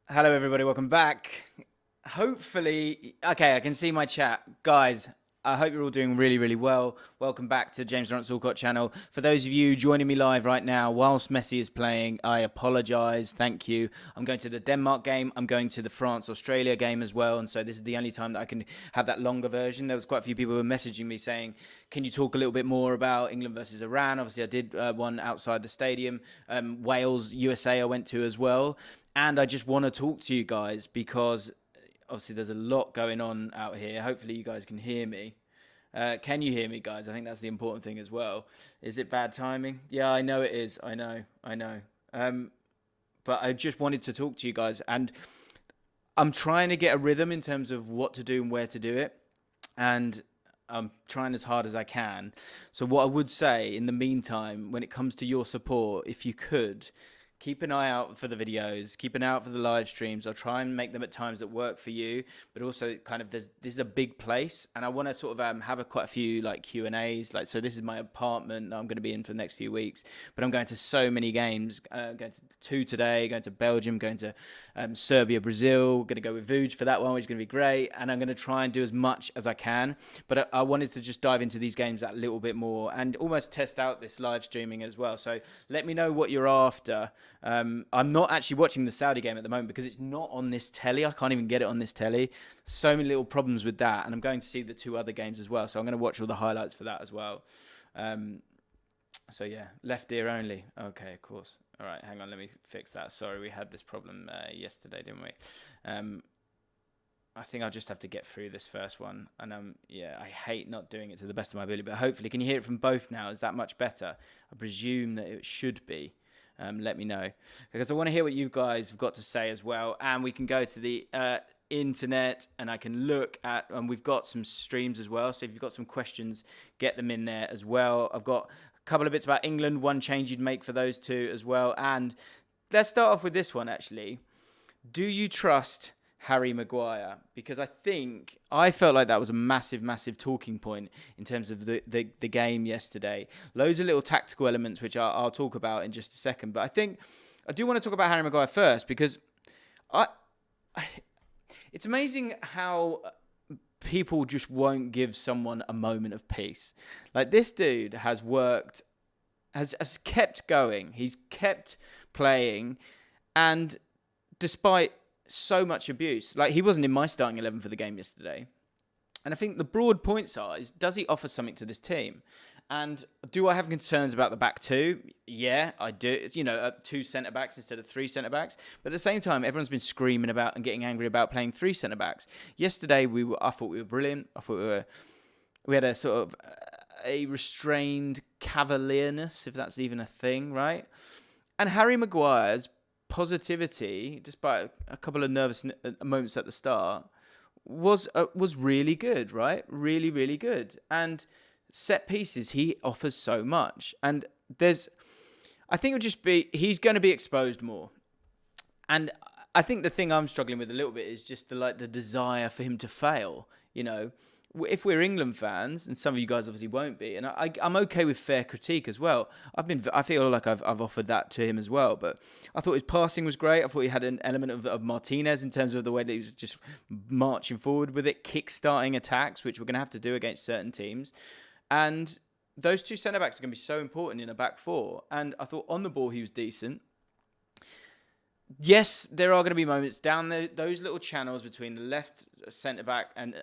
Hello, everybody. Welcome back. Hopefully, okay, I can see my chat. Guys, I hope you're all doing really, really well. Welcome back to James Lawrence Allcott channel. For those of you joining me live right now, whilst Messi is playing, I apologise. Thank you. I'm going to the Denmark game. I'm going to the France-Australia game as well. And so this is the only time that I can have that longer version. There was quite a few people who were messaging me saying, can you talk a little bit more about England versus Iran? Obviously, I did one outside the stadium. Wales, USA I went to as well. And I just want to talk to you guys because obviously there's a lot going on out here. Hopefully you guys can hear me. Can you hear me, guys? I think that's the important thing as well. Is it bad timing? Yeah, I know it is. I know. But I just wanted to talk to you guys. And I'm trying to get a rhythm in terms of what to do and where to do it. And I'm trying as hard as I can. So what I would say in the meantime, when it comes to your support, if you could, keep an eye out for the videos, keep an eye out for the live streams. I'll try and make them at times that work for you, but also kind of this is a big place and I want to sort of have quite a few like Q&As. Like, so this is my apartment that I'm going to be in for the next few weeks, but I'm going to so many games, going to two today, going to Belgium, going to Serbia, Brazil, going to go with Vuj for that one, which is going to be great. And I'm going to try and do as much as I can, but I wanted to just dive into these games that little bit more and almost test out this live streaming as well. So let me know what you're after. I'm not actually watching the Saudi game at the moment because it's not on this telly. I can't even get it on this telly. So many little problems with that. And I'm going to see the two other games as well. So I'm going to watch all the highlights for that as well. So yeah, left ear only. Okay, of course. All right, hang on. Let me fix that. Sorry, we had this problem yesterday, didn't we? I think I'll just have to get through this first one. And yeah, I hate not doing it to the best of my ability. But hopefully, can you hear it from both now? Is that much better? I presume that it should be. Let me know, because I want to hear what you guys have got to say as well. And we can go to the internet and I can look at, and we've got some streams as well. So if you've got some questions, get them in there as well. I've got a couple of bits about England, one change you'd make for those two as well. And let's start off with this one, actually. Do you trust Harry Maguire? Because I felt like that was a massive, massive talking point in terms of the game yesterday. Loads of little tactical elements, which I'll talk about in just a second. But I do want to talk about Harry Maguire first, because it's amazing how people just won't give someone a moment of peace. Like, this dude has kept going. He's kept playing. And despite so much abuse, like, he wasn't in my starting 11 for the game yesterday. And I think the broad points is, does he offer something to this team? And do I have concerns about the back two? Yeah, I do. You know, 2 centre-backs instead of 3 centre-backs. But at the same time, everyone's been screaming about and getting angry about playing 3 centre-backs. Yesterday, I thought we were brilliant. I thought we had a sort of a restrained cavalierness, if that's even a thing, right? And Harry Maguire's positivity, despite a couple of nervous moments at the start, was really good, right? Really, really good. And set pieces, he offers so much. And I think he's going to be exposed more. And I think the thing I'm struggling with a little bit is just the desire for him to fail. You know, if we're England fans, and some of you guys obviously won't be, and I'm okay with fair critique as well. I feel like I've offered that to him as well. But I thought his passing was great. I thought he had an element of Martinez in terms of the way that he was just marching forward with it, kick-starting attacks, which we're going to have to do against certain teams. And those 2 centre-backs are going to be so important in a back four. And I thought on the ball he was decent. Yes, there are going to be moments down those little channels between the left centre-back and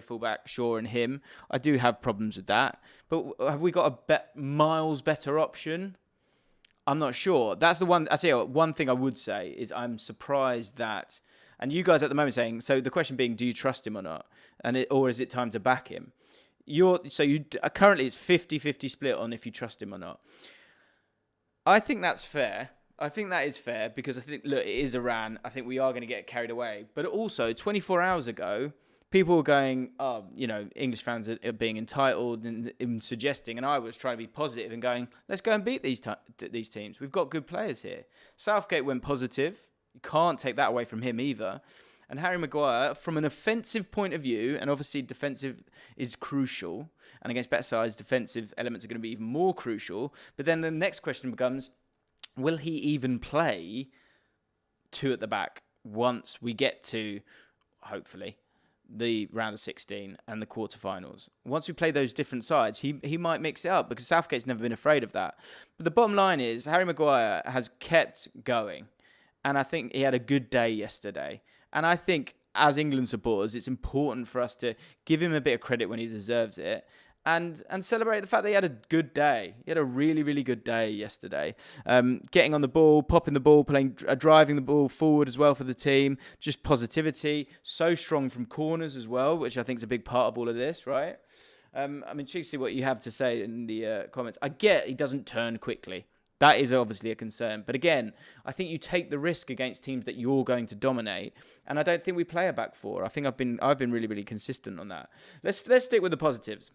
full-back, Shaw, and him. I do have problems with that. But have we got a miles better option? I'm not sure. That's the one. I tell you what, one thing I would say is I'm surprised that, and you guys at the moment saying, so the question being, do you trust him or not? Or is it time to back him? Currently it's 50-50 split on if you trust him or not. I think that's fair. I think that is fair because I think, look, it is Iran. I think we are going to get carried away. But also, 24 hours ago, people were going, oh, you know, English fans are being entitled and suggesting, and I was trying to be positive and going, let's go and beat these teams. We've got good players here. Southgate went positive. You can't take that away from him either. And Harry Maguire, from an offensive point of view, and obviously defensive is crucial, and against better sides, defensive elements are going to be even more crucial. But then the next question becomes, will he even play 2 at the back once we get to, hopefully, the round of 16 and the quarterfinals. Once we play those different sides, he might mix it up because Southgate's never been afraid of that. But the bottom line is Harry Maguire has kept going, and I think he had a good day yesterday. And I think as England supporters, it's important for us to give him a bit of credit when he deserves it. And celebrate the fact that he had a good day. He had a really, really good day yesterday. Getting on the ball, popping the ball, driving the ball forward as well for the team. Just positivity. So strong from corners as well, which I think is a big part of all of this, right? I'm intrigued to see what you have to say in the comments. I get he doesn't turn quickly. That is obviously a concern. But again, I think you take the risk against teams that you're going to dominate. And I don't think we play a back four. I think I've been really, really consistent on that. Let's stick with the positives.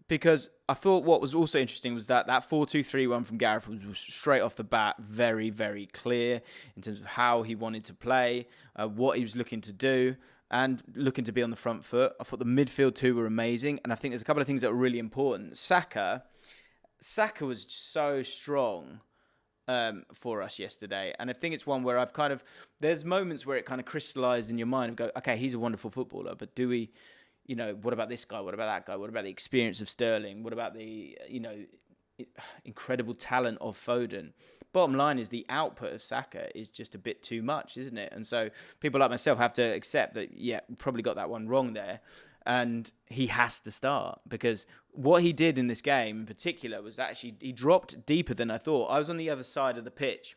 Because I thought what was also interesting was that 4-2-3-1 from Gareth was straight off the bat very, very clear in terms of how he wanted to play, what he was looking to do, and looking to be on the front foot. I thought the midfield too were amazing, and I think there's a couple of things that were really important. Saka was so strong for us yesterday, and I think it's one where there's moments where it kind of crystallized in your mind and go, okay, he's a wonderful footballer, but do we... what about this guy? What about that guy? What about the experience of Sterling? What about the, incredible talent of Thogden? Bottom line is the output of Saka is just a bit too much, isn't it? And so people like myself have to accept that, we probably got that one wrong there. And he has to start because what he did in this game in particular was actually he dropped deeper than I thought. I was on the other side of the pitch.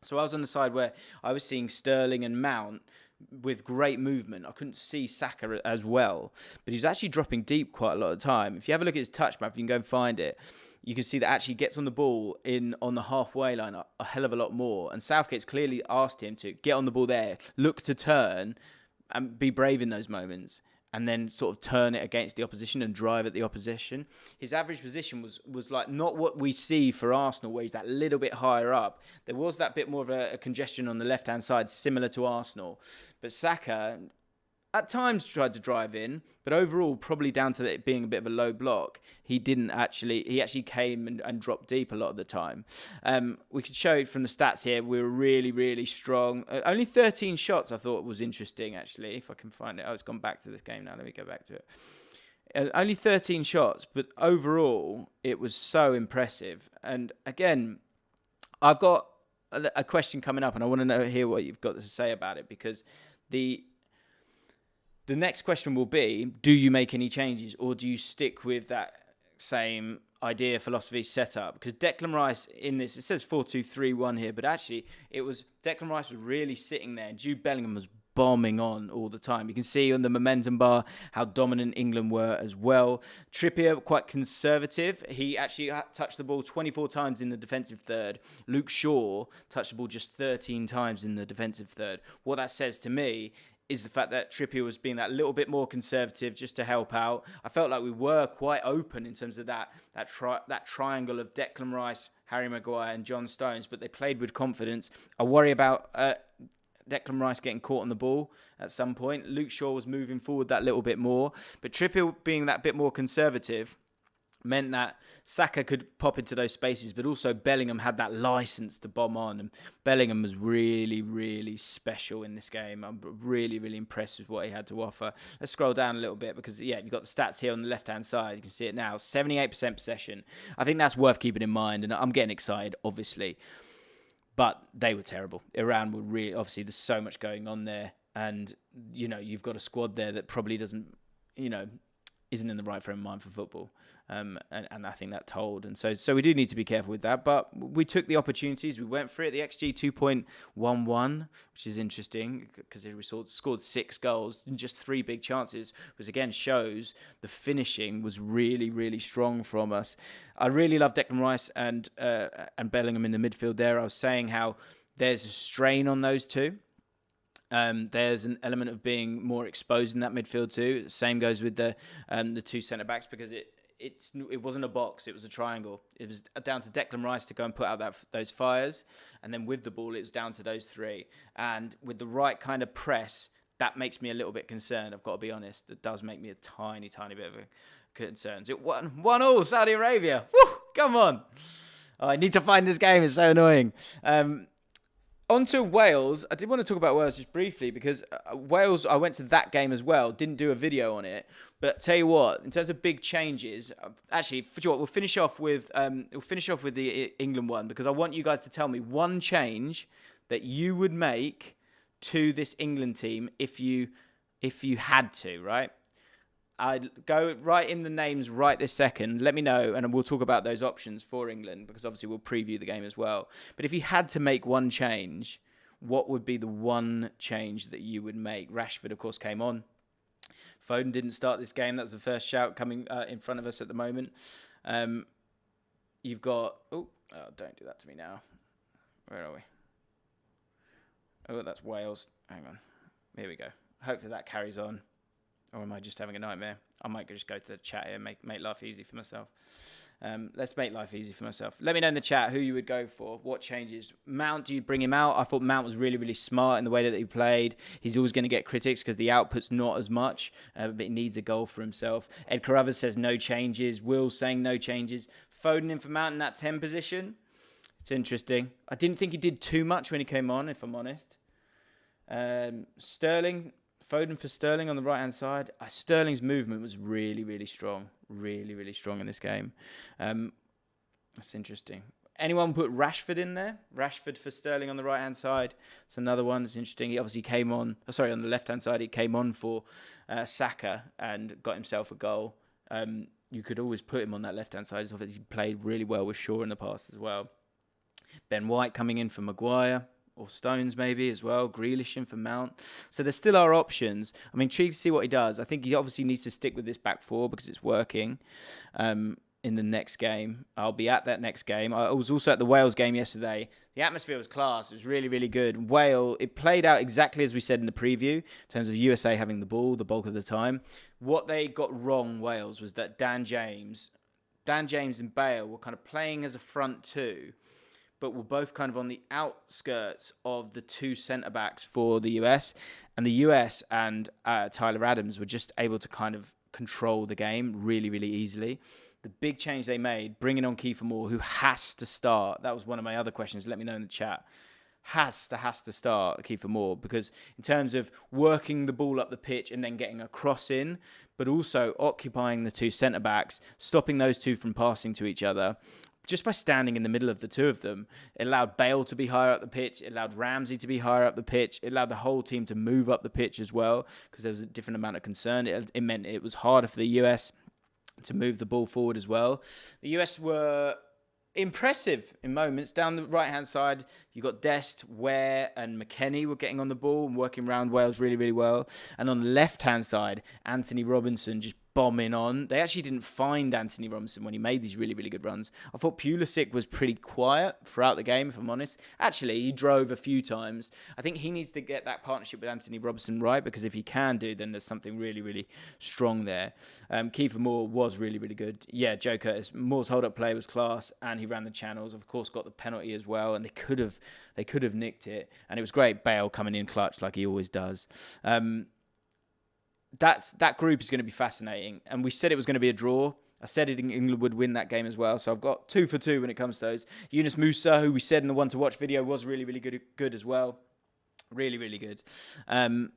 So I was on the side where I was seeing Sterling and Mount with great movement. I couldn't see Saka as well, but he's actually dropping deep quite a lot of the time. If you have a look at his touch map, you can go and find it. You can see that actually gets on the ball on the halfway line a hell of a lot more. And Southgate's clearly asked him to get on the ball there, look to turn, and be brave in those moments, and then sort of turn it against the opposition and drive at the opposition. His average position was like not what we see for Arsenal, where he's that little bit higher up. There was that bit more of a congestion on the left-hand side, similar to Arsenal. But Saka, at times, tried to drive in, but overall, probably down to it being a bit of a low block, he actually came and dropped deep a lot of the time. We could show it from the stats here. We were really, really strong. Only 13 shots, I thought was interesting, actually, if I can find it. Oh, it's gone back to this game now. Let me go back to it. Only 13 shots, but overall, it was so impressive. And again, I've got a question coming up, and I want to hear what you've got to say about it, because the next question will be, do you make any changes or do you stick with that same idea, philosophy, setup? Because Declan Rice in this, it says 4-2-3-1 here, but actually Declan Rice was really sitting there and Jude Bellingham was bombing on all the time. You can see on the momentum bar how dominant England were as well. Trippier, quite conservative. He actually touched the ball 24 times in the defensive third. Luke Shaw touched the ball just 13 times in the defensive third. What that says to me is the fact that Trippier was being that little bit more conservative just to help out. I felt like we were quite open in terms of that triangle of Declan Rice, Harry Maguire and John Stones, but they played with confidence. I worry about Declan Rice getting caught on the ball at some point. Luke Shaw was moving forward that little bit more, but Trippier being that bit more conservative meant that Saka could pop into those spaces, but also Bellingham had that license to bomb on, and Bellingham was really, really special in this game. I'm really, really impressed with what he had to offer. Let's scroll down a little bit because, you've got the stats here on the left-hand side. You can see it now, 78% possession. I think that's worth keeping in mind, and I'm getting excited, obviously, but they were terrible. Iran were really, obviously, there's so much going on there, and, you've got a squad there that probably doesn't, isn't in the right frame of mind for football. And I think that told. And so we do need to be careful with that. But we took the opportunities. We went for it. The XG 2.11, which is interesting because we scored 6 goals and just 3 big chances, which again shows the finishing was really, really strong from us. I really love Declan Rice and Bellingham in the midfield there. I was saying how there's a strain on those two. There's an element of being more exposed in that midfield too. Same goes with the 2 centre backs, because it wasn't a box, it was a triangle. It was down to Declan Rice to go and put out those fires, and then with the ball it was down to those 3. And with the right kind of press, that makes me a little bit concerned. I've got to be honest. It does make me a tiny bit of a concern. It 1-1 Saudi Arabia. Woo! Come on. Oh, I need to find this game. It's so annoying. On to Wales. I did want to talk about Wales just briefly because Wales, I went to that game as well. Didn't do a video on it. But tell you what, in terms of big changes, actually, for sure, we'll finish off with the England one because I want you guys to tell me one change that you would make to this England team if you had to, right? I'd go right in the names right this second. Let me know, and we'll talk about those options for England because obviously we'll preview the game as well. But if you had to make one change, what would be the one change that you would make? Rashford, of course, came on. Foden didn't start this game. That was the first shout coming in front of us at the moment. You've got... Oh, don't do that to me now. Where are we? Oh, that's Wales. Hang on. Here we go. Hopefully that carries on. Or am I just having a nightmare? I might just go to the chat here and make life easy for myself. Let's make life easy for myself. Let me know in the chat who you would go for. What changes? Mount, do you bring him out? I thought Mount was really, really smart in the way that he played. He's always going to get critics because the output's not as much, but he needs a goal for himself. Ed Carruthers says no changes. Will saying no changes. Foden in for Mount in that 10 position. It's interesting. I didn't think he did too much when he came on, if I'm honest. Sterling... Foden for Sterling on the right-hand side. Sterling's movement was really, really strong. Really, really strong in this game. That's interesting. Anyone put Rashford in there? Rashford for Sterling on the right-hand side. It's another one that's interesting. He obviously came on... on the left-hand side, he came on for Saka and got himself a goal. You could always put him on that left-hand side. He played really well with Shaw in the past as well. Ben White coming in for Maguire. Or Stones maybe as well. Grealish in for Mount. So there still are options. I'm intrigued to see what he does. I think he obviously needs to stick with this back four because it's working in the next game. I'll be at that next game. I was also at the Wales game yesterday. The atmosphere was class. It was really, really good. Wales, it played out exactly as we said in the preview in terms of USA having the ball the bulk of the time. What they got wrong, Wales, was that Dan James and Bale were kind of playing as a front two, but were both kind of on the outskirts of the two centre-backs for the US. And the US and Tyler Adams were just able to kind of control the game really, really easily. The big change they made, bringing on Kiefer Moore, who has to start. That was one of my other questions. Let me know in the chat. Has to start Kiefer Moore, because in terms of working the ball up the pitch and then getting a cross in, but also occupying the two centre-backs, stopping those two from passing to each other, just by standing in the middle of the two of them, it allowed Bale to be higher up the pitch. It allowed Ramsey to be higher up the pitch. It allowed the whole team to move up the pitch as well because there was a different amount of concern. It meant it was harder for the US to move the ball forward as well. The US were impressive in moments. Down the right-hand side, you got Dest, Ware, and McKennie were getting on the ball and working around Wales really, really well. And on the left-hand side, Anthony Robinson just bombing on. They actually didn't find Anthony Robinson when he made these really, really good runs. I thought Pulisic was pretty quiet throughout the game, if I'm honest. Actually, he drove a few times. I think he needs to get that partnership with Anthony Robinson right, because if he can do, then there's something really, really strong there. Kiefer Moore was really, really good. Yeah, Joe Curtis. Moore's hold-up play was class, and he ran the channels. Of course, got the penalty as well, and they could have nicked it. And it was great. Bale coming in clutch like he always does. That group is going to be fascinating. And we said it was going to be a draw. I said England would win that game as well. So I've got 2 for 2 when it comes to those. Yunus Musa, who we said in the one to watch video, was really, really good as well. Really, really good. And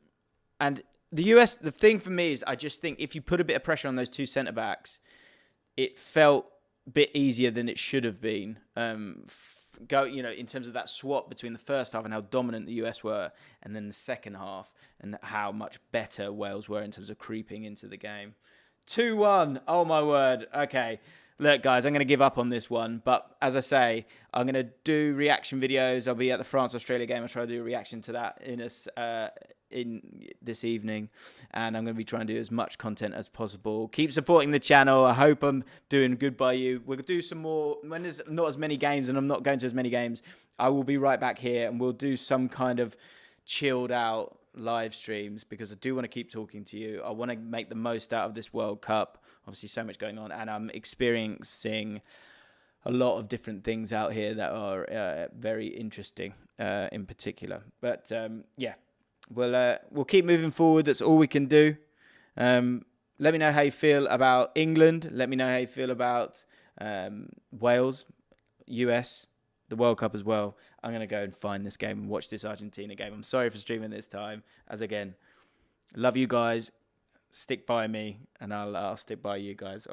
the US, the thing for me is I just think if you put a bit of pressure on those two centre-backs, it felt a bit easier than it should have been. In terms of that swap between the first half and how dominant the US were, and then the second half and how much better Wales were in terms of creeping into the game. 2-1. Oh, my word. Okay. Look, guys, I'm going to give up on this one. But as I say, I'm going to do reaction videos. I'll be at the France-Australia game. I'll try to do a reaction to that in this evening. And I'm going to be trying to do as much content as possible. Keep supporting the channel. I hope I'm doing good by you. We'll do some more. When there's not as many games and I'm not going to as many games, I will be right back here and we'll do some kind of chilled out live streams, because I do want to keep talking to you. I want to make the most out of this World Cup. Obviously, so much going on, and I'm experiencing a lot of different things out here that are very interesting, in particular. But we'll keep moving forward. That's all we can do. Let me know how you feel about England. Let me know how you feel about Wales, US. the World Cup as well. I'm going to go and find this game and watch this Argentina game. I'm sorry for streaming this time. As again, love you guys. Stick by me, and I'll stick by you guys.